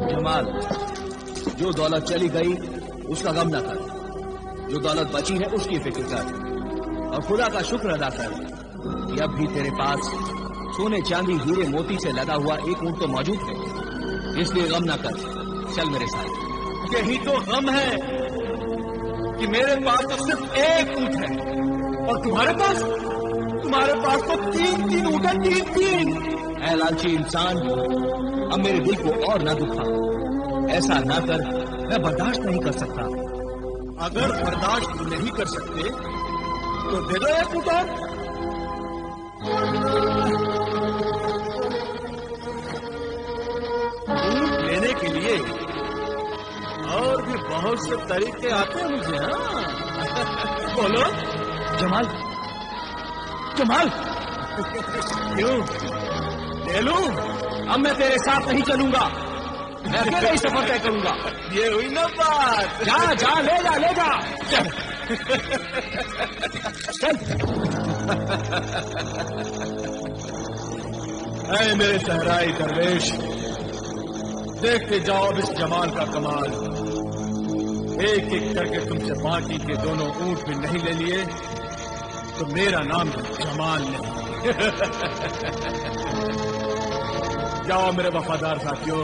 जमाल, जो दौलत चली गई उसका गम न कर, जो दौलत बची है उसकी फिक्र कर और खुदा का शुक्र अदा कर कि अब भी तेरे पास सोने चांदी हीरे मोती से लदा हुआ एक ऊंट तो मौजूद है, इसलिए गम न कर। चल मेरे साथ। यही तो गम है कि मेरे पास तो सिर्फ एक ऊंट है और तुम्हारे पास तो तीन ऊंट है, तीन। ऐ लालची इंसान, अब मेरे दिल को और ना दुखा, ऐसा ना कर, मैं बर्दाश्त नहीं कर सकता। अगर बर्दाश्त नहीं कर सकते तो दे दो एक ऊंट और। ऊंट लेने के लिए और भी बहुत से तरीके आते हैं मुझे। हाँ बोलो। जमाल, जमाल, क्यों ले लूं? अब मैं तेरे साथ नहीं चलूंगा, मैं अकेले ही सफर तय करूंगा। ये हुई ना बात। जा जा, ले जा ले जा। चल चल। ऐ मेरे सहराई दरवेश, देखते जाओ अब इस जमाल का कमाल। एक एक करके तुमसे बाकी के दोनों ऊंट भी नहीं ले लिए तो मेरा नाम जमाल नहीं। जाओ मेरे वफादार साथियों,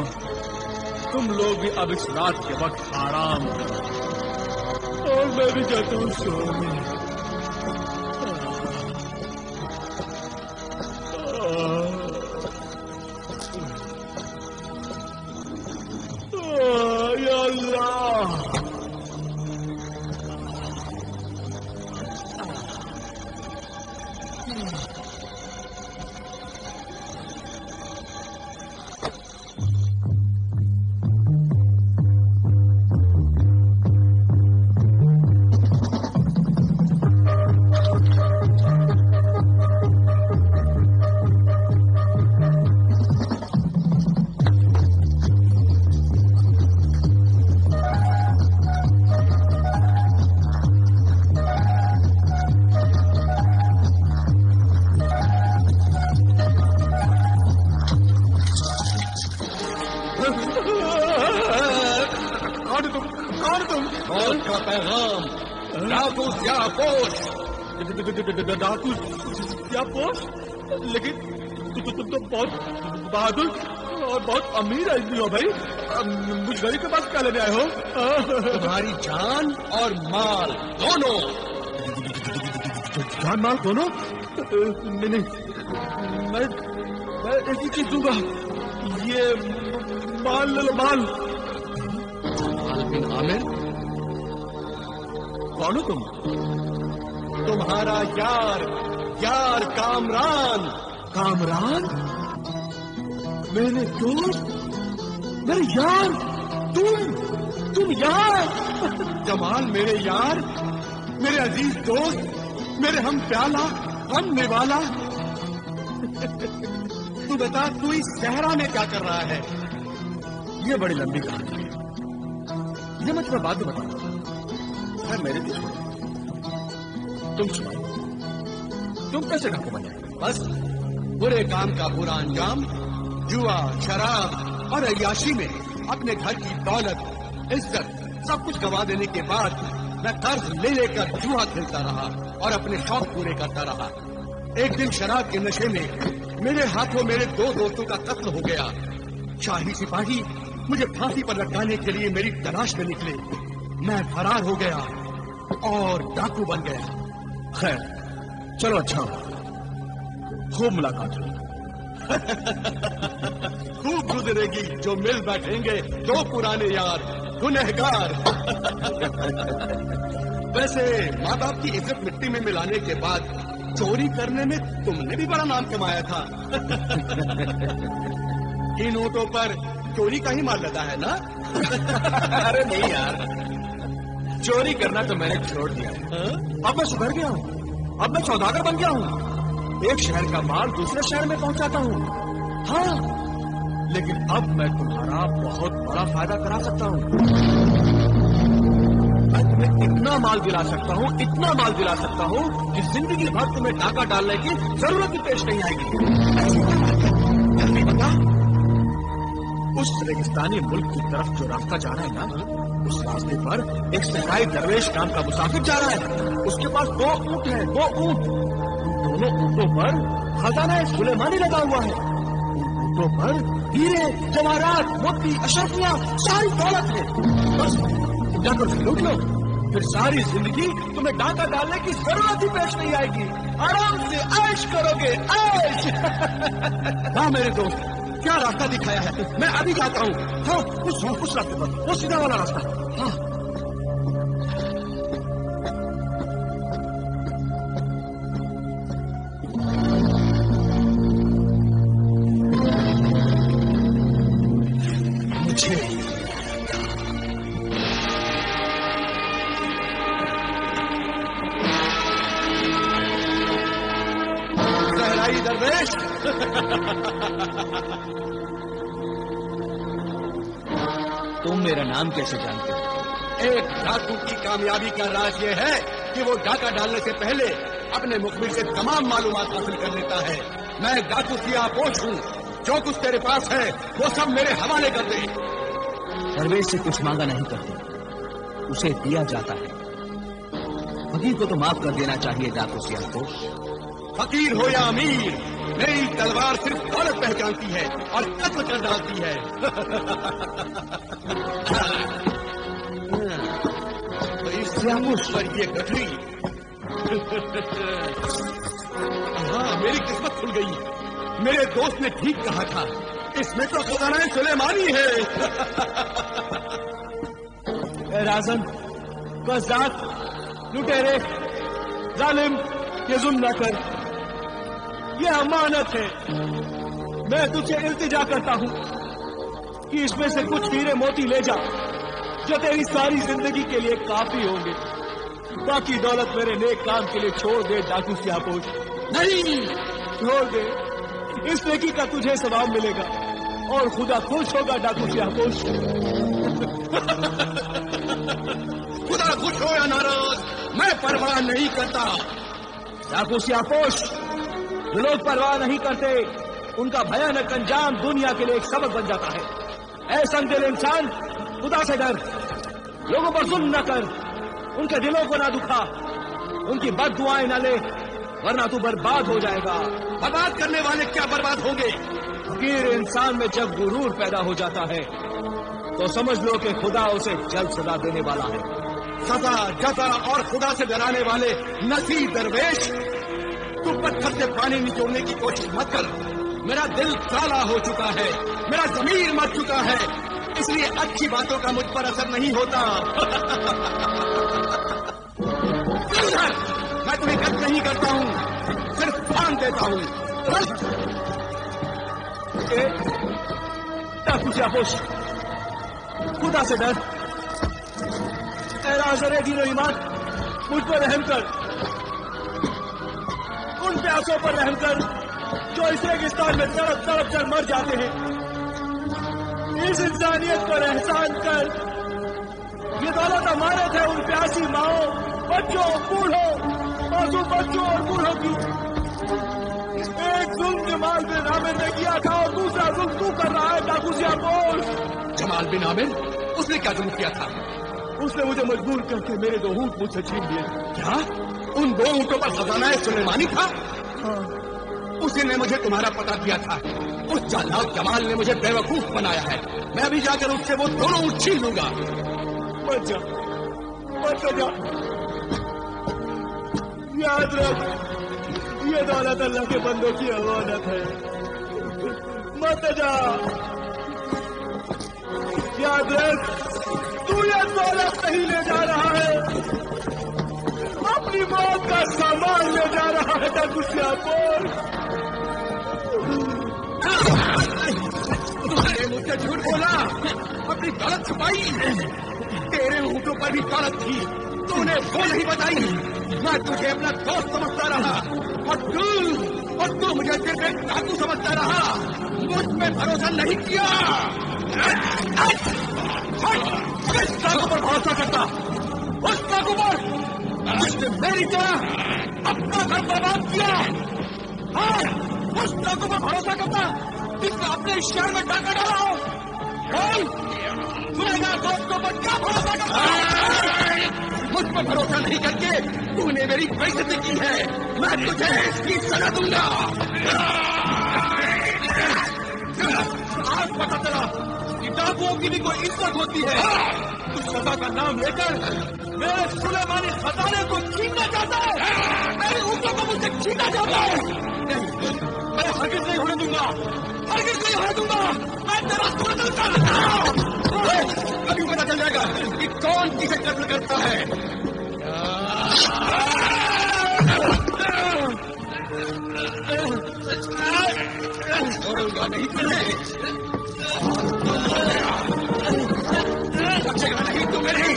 तुम लोग भी अब इस रात के वक्त आराम करो और मैं भी जाता हूँ सोने। या अल्लाह, डाकू क्या पोस्ट? लेकिन तुम तो बहुत बहादुर और बहुत अमीर आदमी हो भाई, मुझ गरीब के पास क्या लेने आए हो? तुम्हारी जान और माल दोनों। जान माल दोनों? नहीं, मैं एक ही चीज दूंगा, ये माल ले लो, माल। बिन आमिर, कौन हो तुम? तुम्हारा यार कामरान। कामरान? मेरे दोस्त, मेरे यार, तुम यार? जमाल मेरे यार, मेरे अजीज दोस्त, मेरे हम प्याला, हम निवाला। तू बता, तू इस सहरा में क्या कर रहा है? ये बड़ी लंबी कहानी है, ये मैं तुम्हें बाद में बताऊंगा। मेरे लिए तुम सुनाओ, तुम कैसे ढाकू बने? बस बुरे काम का बुरा अंजाम, जुआ, शराब और अय्याशी में अपने घर की दौलत, इज्जत सब कुछ गंवा देने के बाद मैं कर्ज ले लेकर जुआ खेलता रहा और अपने शौक पूरे करता रहा। एक दिन शराब के नशे में मेरे हाथों मेरे दो दोस्तों का कत्ल हो गया। शाही सिपाही मुझे फांसी पर लटकाने के लिए मेरी तलाश में निकले। मैं फरार हो गया और डाकू बन गया। खैर चलो, अच्छा खूब मुलाकात हुई। खूब गुजरेगी जो मिल बैठेंगे दो पुराने यार गुनहगार। वैसे माँ बाप की इज्जत मिट्टी में मिलाने के बाद चोरी करने में तुमने भी बड़ा नाम कमाया था। इन ऊँटों पर चोरी का ही माल लगा है ना? अरे नहीं यार, चोरी करना तो मैंने छोड़ दिया है। अब मैं सुधर गया हूँ, अब मैं सौदागर बन गया हूँ। एक शहर का माल दूसरे शहर में पहुंचाता हूँ। हाँ, लेकिन अब मैं तुम्हारा बहुत बड़ा फायदा करा सकता हूँ। मैं तुम्हें इतना माल दिला सकता हूँ, इतना माल दिला सकता हूँ कि जिंदगी भर तुम्हें डाका डालने की जरूरत ही पेश नहीं आएगी। जल्दी बता, उस रेगिस्तानी मुल्क की तरफ जो रास्ता जा रहा है ना, उस रास्ते पर एक सहराई दरवेश नाम का मुसाफिर जा रहा है। उसके पास 2 ऊंट है, 2 ऊंट। उन दोनों ऊंटों पर खजाना सुलेमानी लगा हुआ है। उन ऊंटों पर हीरे, जवाहरात, मोती, अशरफियां, सारी दौलत है। बस जाकर लूट लो, फिर सारी जिंदगी तुम्हें डाका डालने की जरूरत ही पेश नहीं आएगी। आराम से ऐश करोगे, ऐश। हाँ मेरे दोस्त, क्या रास्ता दिखाया है, मैं अभी जाता हूँ। हाँ, उस रास्ते पर, वो सीधा वाला रास्ता। हाँ। दरवेश, तुम मेरा नाम कैसे जानते हो? एक डाकू की कामयाबी का राज ये है कि वो डाका डालने से पहले अपने मुखबिर से तमाम मालूमात हासिल कर लेता है। मैं डाकू सियापोश हूँ, जो कुछ तेरे पास है वो सब मेरे हवाले कर दे। दरवेश से कुछ मांगा नहीं करते, उसे दिया जाता है। फकीर को तो माफ कर देना चाहिए डाकू सियापोश। फकीर हो या अमीर, मेरी तलवार सिर्फ दौलत पहचानती है और कत्ल कर डालती है। तो इस सियापोश पर ये गठरी। हाँ, मेरी किस्मत खुल गई। मेरे दोस्त ने ठीक कहा था, इसमें तो खजाना सुलेमानी है। राजन, कज़ाक, लुटेरे, जालिम, ये जुल्म न कर। ये अमानत है। मैं तुझे इल्तिजा करता हूँ कि इसमें से कुछ हीरे मोती ले जा, जो तेरी सारी जिंदगी के लिए काफी होंगे। बाकी दौलत मेरे नेक काम के लिए छोड़ दे डाकू सियापोश। नहीं, छोड़ दे, इस नेकी का तुझे सवाब मिलेगा और खुदा खुश होगा डाकू सियापोश। खुदा खुश हो या नाराज, मैं परवाह नहीं करता। डाकू सियापोश, जो लोग परवाह नहीं करते, उनका भयानक अंजाम दुनिया के लिए एक सबक बन जाता है। ऐ संदिल इंसान, खुदा से डर, लोगों पर जुल्म न कर, उनके दिलों को ना दुखा, उनकी बद्दुआएं न ले, वरना तू बर्बाद हो जाएगा। बर्बाद करने वाले क्या बर्बाद होंगे? फकीर इंसान में जब गुरूर पैदा हो जाता है तो समझ लो कि खुदा उसे जल्द सजा देने वाला है। सजा, जजा और खुदा से डराने वाले नसी दरवेश, तू पत्थर से पानी निचोड़ने की कोशिश मत कर। मेरा दिल काला हो चुका है, मेरा ज़मीर मर चुका है, इसलिए अच्छी बातों का मुझ पर असर नहीं होता। मैं तुम्हें कष्ट नहीं करता हूँ, सिर्फ फान देता हूँ। डाकू सियापोश, खुदा से डर। राज़-ए दीन और ईमान, मुझ पर रहम कर। उन प्यासों पर रहम कर जो इस रेगिस्तान में तड़प तड़प कर मर जाते हैं। इस इंसानियत पर एहसान कर। ये दौलत अमानत है उन प्यासी माओ, बच्चों, बूढ़ों, मासूम बच्चों और बूढ़ों की। एक जुल्म जमाल बिन आमिर ने किया था और दूसरा जुल्म तू कर रहा है डाकू सियापोश। जमाल बिन आमिर? उसने क्या जुल्म किया था? उसने मुझे मजबूर करके मेरे 2 ऊंट मुझसे छीन लिए। क्या उन 2 ऊंटों पर खजाना सुलेमानी था? हाँ। उसी ने मुझे तुम्हारा पता दिया था। उस जालाद जमाल ने मुझे बेवकूफ बनाया है। मैं अभी जाकर उससे वो दोनों ऊंट छीन लूंगा। मत जा, मत जा। याद रख, ये दौलत अल्लाह के बंदों की अमानत है। मत जा, याद रख, तू ये दौलत नहीं ले जा रहा है, अपनी मौत का सामान ले जा रहा है डाकू सियापोश। तुमने मुझसे झूठ बोला, अपनी दौलत छुपाई। तेरे ऊँटों पर भी दौलत थी, तूने वो नहीं बताई। मैं तुझे अपना दोस्त समझता रहा और तू मुझे सिर्फ एक डाकू समझता रहा। मुझ पे भरोसा नहीं किया। किस डाकू पर भरोसा करता? उस डाकू पर जिसने मेरी तरह अपना घर बर्बाद किया। हाँ, उस डाकू पर भरोसा करता जिसने अपने शहर में डाका डाला हो। बोल, सुनेगा दोस्तों पर क्या भरोसा करता है? मुझ पर भरोसा नहीं करके तूने मेरी बेइज्जती की है। मैं तुझे इसकी सजा दूंगा। आज पता चला कि डाकुओं की भी कोई इज्जत होती है। तू सजा का नाम लेकर मेरे सुलेमानी खजाने को छीनना चाहता है, मेरी ऊँटों को मुझसे छीनना चाहता है। नहीं, मैं हरगिज़ नहीं होने दूंगा, हरगिज़ नहीं होने दूंगा। मैं तेरा कत्ल करूंगा। अभी पता चल जाएगा कि कौन किसे कत्ल करता है। छोड़ूंगा नहीं तुम्हें, बचेगा नहीं तू मेरी।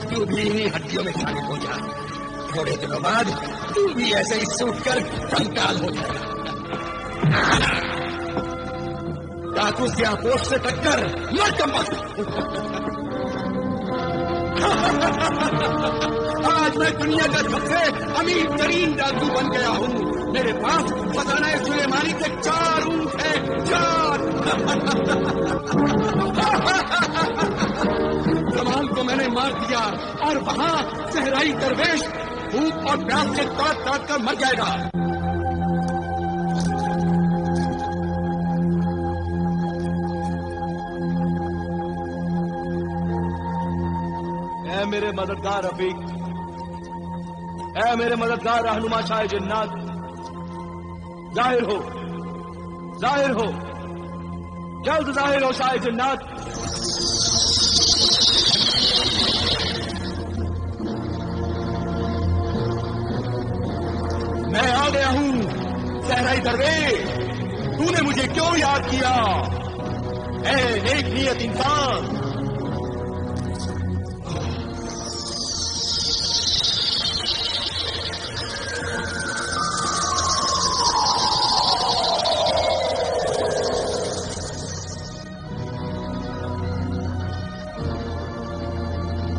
तू भी इन्हीं हड्डियों में शामिल हो जा। थोड़े दिनों बाद तू भी ऐसे ही सूख कर कंकाल हो जाए। डाकू क्या पोस्ट से टक्कर मर कम्बख्त। आज मैं दुनिया का सबसे अमीर तरीन डाकू बन गया हूँ। मेरे पास खजाना सुलेमानी के 4 ऊंट हैं, 4। जमाल को मैंने मार दिया और वहाँ सहराई दरवेश भूख और प्यास से तड़प कर मर जाएगा। ऐ मेरे मददगार रफीक, ऐ मेरे मददगार रहनुमा शाह जन्नत, जाहिर हो, जाहिर हो, जल्द जाहिर हो शाह जन्नत। मैं आ गया हूं सहराई दरवेश। तूने मुझे क्यों याद किया? ऐ नेक नियत इंसान,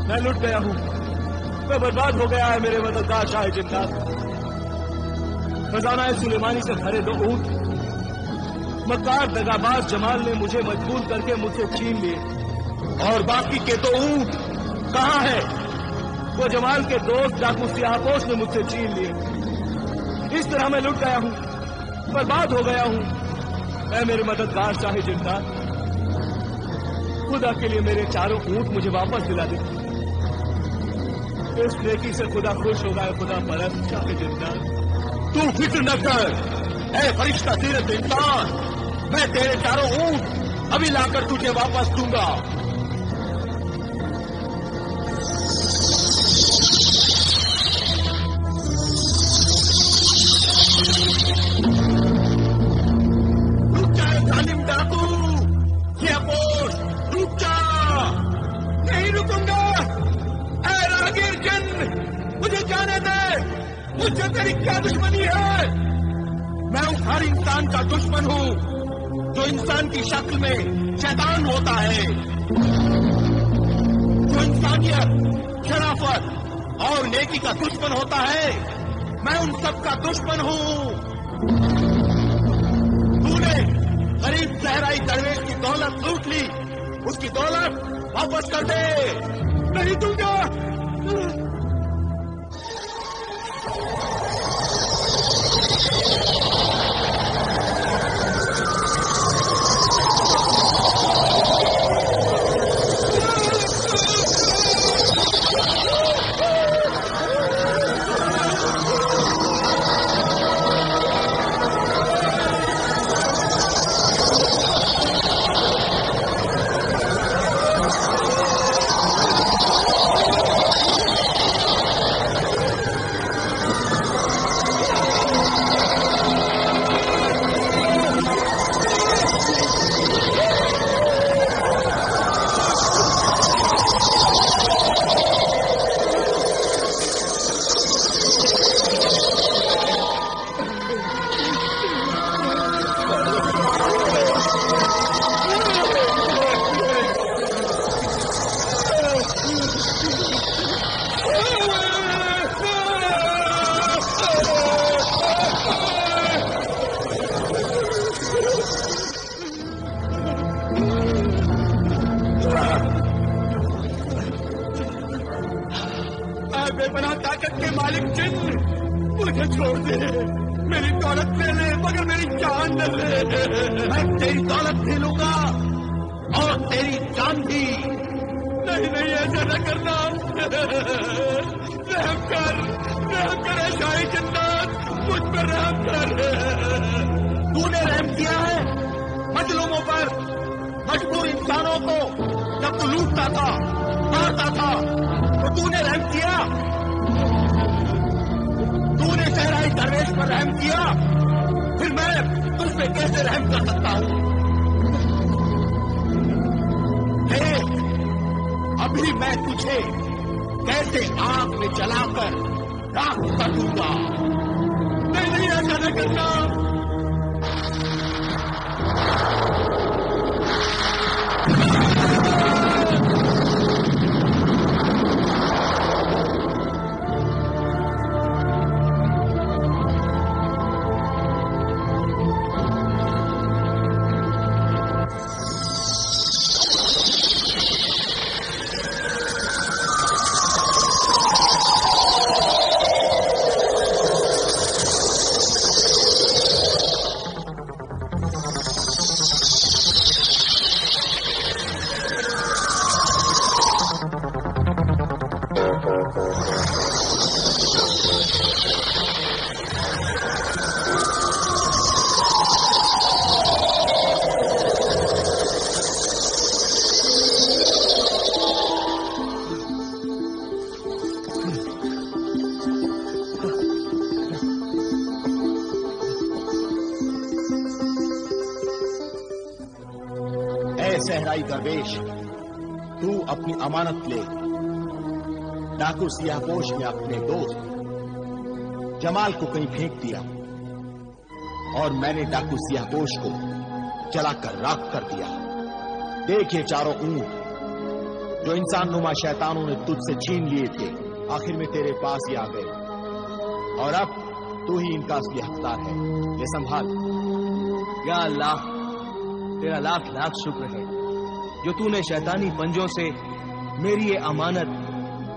मैं लुट गया हूं, मैं बर्बाद हो गया है मेरे मददगार शाह जन्नत। खजाना सुलेमानी से भरे 2 ऊंट मक्कार दगाबाज जमाल ने मुझे मजबूर करके मुझसे छीन लिए। और बाकी के 2 ऊंट कहां है? वो जमाल के दोस्त डाकू सियाहपोश ने मुझसे छीन लिए। इस तरह मैं लुट गया हूं, बर्बाद हो गया हूं। ऐ मेरे मददगार शाह जन्नत, खुदा के लिए मेरे 4 ऊंट मुझे वापस दिला दे। इस नेकी से खुदा खुश होगा। खुदा परस्त शाह जन्नत, तू फिक्र न कर। ऐ फरिश्ता सीरत इंसान, मैं तेरे 4 ऊंट अभी लाकर तुझे वापस दूंगा। रुक जा जालिम डाकू, सियाहपोश, रुक जा। नहीं रुकूंगा। ऐ राहगीर जन, मुझे जाने दे। मुझसे तेरी क्या दुश्मनी है? मैं उस हर इंसान का दुश्मन हूं जो इंसान की शक्ल में शैतान होता है, जो इंसानियत, शराफत और नेकी का दुश्मन होता है। मैं उन सब का दुश्मन हूं। तूने गरीब सहराई दरवेश की दौलत लूट ली, उसकी दौलत वापस कर दे। नहीं दूंगा। बेपनाह ताकत के मालिक जिन, मुझे छोड़ दे। मेरी दौलत ले ले मगर मेरी जान न ले। मैं तेरी दौलत भी लूंगा और तेरी जान भी। नहीं नहीं, ऐसा न करना। रहम कर शाही जिन्नात, मुझ पर रहम कर। तूने रहम किया है मजलूमों पर, मजबूर इंसानों को। जब तू लूटता था, मारता था, तो तूने रहम किया। तूने सहराई दरवेश पर रहम किया, फिर मैं तुझ पे कैसे रहम कर सकता हूं? अभी मैं तुझे कैसे आग में जलाकर राख कर दूंगा। नहीं नहीं, ऐसा न करना। सहराई दरवेश, तू अपनी अमानत ले। डाकू सियाहपोश ने अपने दोस्त जमाल को कहीं फेंक दिया और मैंने डाकू सियाहपोश को जलाकर राख कर दिया। देख ये चारों ऊंट जो इंसान नुमा शैतानों ने तुझसे छीन लिए थे, आखिर में तेरे पास ही आ गए और अब तू ही इनका असली हकदार है। ये संभाल। या अल्लाह, तेरा लाख लाख शुक्र है जो तूने शैतानी पंजों से मेरी ये अमानत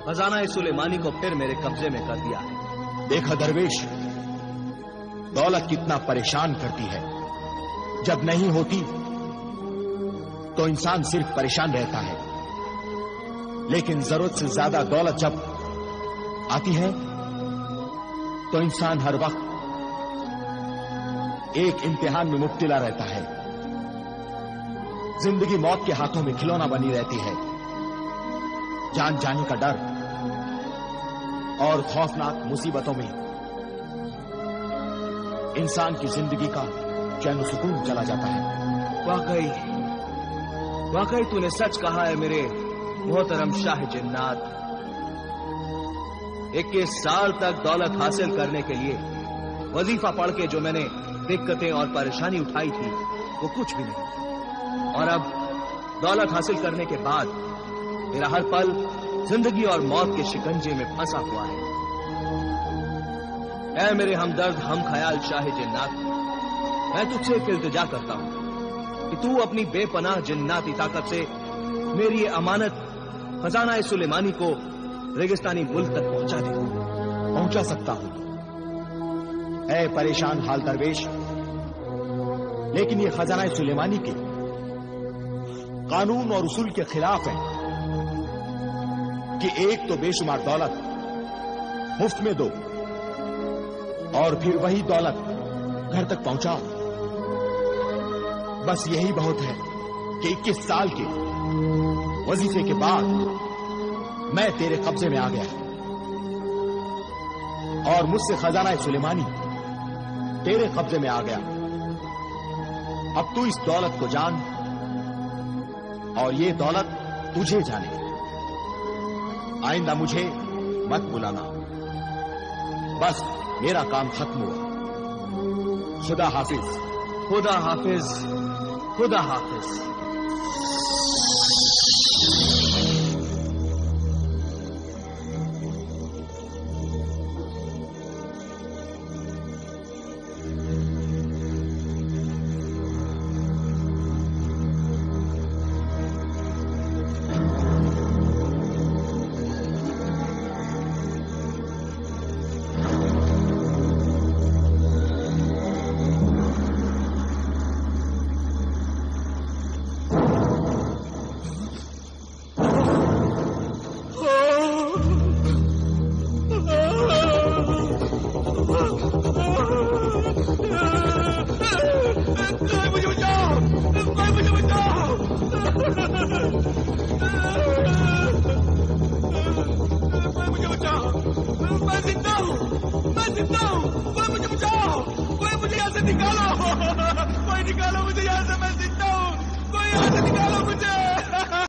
खजाना सुलेमानी को फिर मेरे कब्जे में कर दिया है। देखा दरवेश, दौलत कितना परेशान करती है। जब नहीं होती तो इंसान सिर्फ परेशान रहता है, लेकिन जरूरत से ज्यादा दौलत जब आती है तो इंसान हर वक्त एक इम्तिहान में मुब्तला रहता है। जिंदगी मौत के हाथों में खिलौना बनी रहती है। जान जाने का डर और खौफनाक मुसीबतों में इंसान की जिंदगी का चैन सुकून चला जाता है। वाकई तूने सच कहा है मेरे मोहतरम शाह जिन्नात। 21 साल तक दौलत हासिल करने के लिए वजीफा पढ़ के जो मैंने दिक्कतें और परेशानी उठाई थी वो कुछ भी नहीं, और अब दौलत हासिल करने के बाद मेरा हर पल जिंदगी और मौत के शिकंजे में फंसा हुआ है। ऐ मेरे हमदर्द हम ख्याल शाह जिन्नात, मैं तुझसे एक इल्तिजा करता हूं कि तू अपनी बेपनाह जिन्नाती ताकत से मेरी ये अमानत खजाना सुलेमानी को रेगिस्तानी मुल्क तक पहुंचा दे। पहुंचा सकता हूं ऐ परेशान हाल दरवेश, लेकिन ये खजाना सुलेमानी के कानून और उसूल के खिलाफ है कि एक तो बेशुमार दौलत मुफ्त में दो और फिर वही दौलत घर तक पहुंचाओ। बस यही बहुत है कि 21 साल के वजीफे के बाद मैं तेरे कब्जे में आ गया और मुझसे खजाना सुलेमानी तेरे कब्जे में आ गया। अब तू इस दौलत को जान और ये दौलत तुझे जाने। आइंदा मुझे मत बुलाना। बस मेरा काम खत्म हुआ। खुदा हाफिज। खुदा हाफिज। खुदा हाफिज। मुझे बचाओ, मैं जिंदा हूँ, मैं जिंदा हूँ, कोई मुझे बचाओ, कोई मुझे यहाँ से निकालो, कोई निकालो मुझे यहाँ से, मैं जिंदा हूँ, कोई यहाँ से निकालो मुझे।